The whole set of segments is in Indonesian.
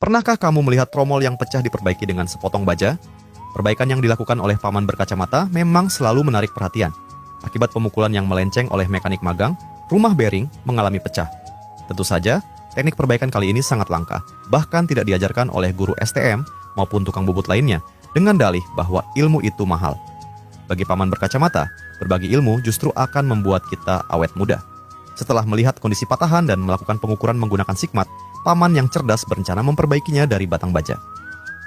Pernahkah kamu melihat tromol yang pecah diperbaiki dengan sepotong baja? Perbaikan yang dilakukan oleh paman berkacamata memang selalu menarik perhatian. Akibat pemukulan yang melenceng oleh mekanik magang, rumah bearing mengalami pecah. Tentu saja, teknik perbaikan kali ini sangat langka, bahkan tidak diajarkan oleh guru STM maupun tukang bubut lainnya, dengan dalih bahwa ilmu itu mahal. Bagi paman berkacamata, berbagi ilmu justru akan membuat kita awet muda. Setelah melihat kondisi patahan dan melakukan pengukuran menggunakan sikmat, paman yang cerdas berencana memperbaikinya dari batang baja.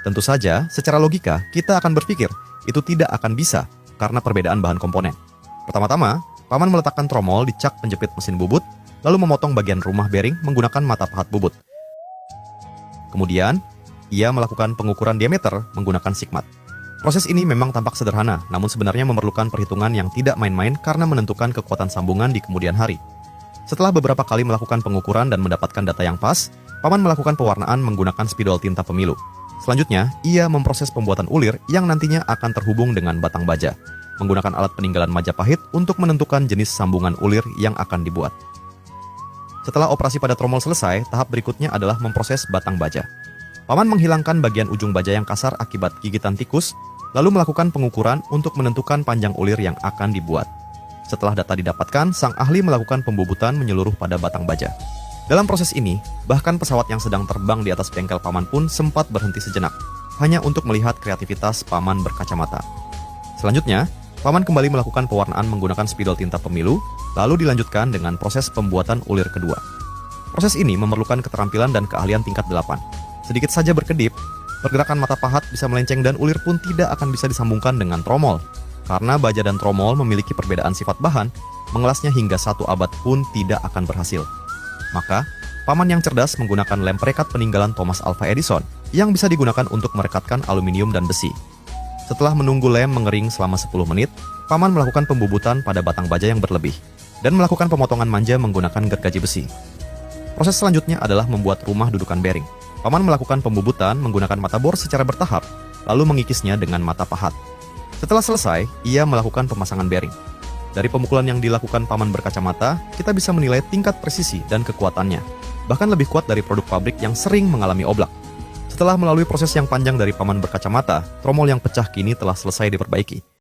Tentu saja, secara logika, kita akan berpikir itu tidak akan bisa karena perbedaan bahan komponen. Pertama-tama, paman meletakkan tromol di cak penjepit mesin bubut, lalu memotong bagian rumah bearing menggunakan mata pahat bubut. Kemudian, ia melakukan pengukuran diameter menggunakan sikmat. Proses ini memang tampak sederhana, namun sebenarnya memerlukan perhitungan yang tidak main-main karena menentukan kekuatan sambungan di kemudian hari. Setelah beberapa kali melakukan pengukuran dan mendapatkan data yang pas, paman melakukan pewarnaan menggunakan spidol tinta pemilu. Selanjutnya, ia memproses pembuatan ulir yang nantinya akan terhubung dengan batang baja, menggunakan alat peninggalan Majapahit untuk menentukan jenis sambungan ulir yang akan dibuat. Setelah operasi pada tromol selesai, tahap berikutnya adalah memproses batang baja. Paman menghilangkan bagian ujung baja yang kasar akibat gigitan tikus, lalu melakukan pengukuran untuk menentukan panjang ulir yang akan dibuat. Setelah data didapatkan, sang ahli melakukan pembubutan menyeluruh pada batang baja. Dalam proses ini, bahkan pesawat yang sedang terbang di atas bengkel paman pun sempat berhenti sejenak, hanya untuk melihat kreativitas paman berkacamata. Selanjutnya, paman kembali melakukan pewarnaan menggunakan spidol tinta pemilu, lalu dilanjutkan dengan proses pembuatan ulir kedua. Proses ini memerlukan keterampilan dan keahlian tingkat 8. Sedikit saja berkedip, pergerakan mata pahat bisa melenceng dan ulir pun tidak akan bisa disambungkan dengan tromol. Karena baja dan tromol memiliki perbedaan sifat bahan, mengelasnya hingga 1 abad pun tidak akan berhasil. Maka, paman yang cerdas menggunakan lem perekat peninggalan Thomas Alva Edison yang bisa digunakan untuk merekatkan aluminium dan besi. Setelah menunggu lem mengering selama 10 menit, paman melakukan pembubutan pada batang baja yang berlebih dan melakukan pemotongan manja menggunakan gergaji besi. Proses selanjutnya adalah membuat rumah dudukan bearing. Paman melakukan pembubutan menggunakan mata bor secara bertahap, lalu mengikisnya dengan mata pahat. Setelah selesai, ia melakukan pemasangan bearing. Dari pemukulan yang dilakukan paman berkacamata, kita bisa menilai tingkat presisi dan kekuatannya, bahkan lebih kuat dari produk pabrik yang sering mengalami oblak. Setelah melalui proses yang panjang dari paman berkacamata, tromol yang pecah kini telah selesai diperbaiki.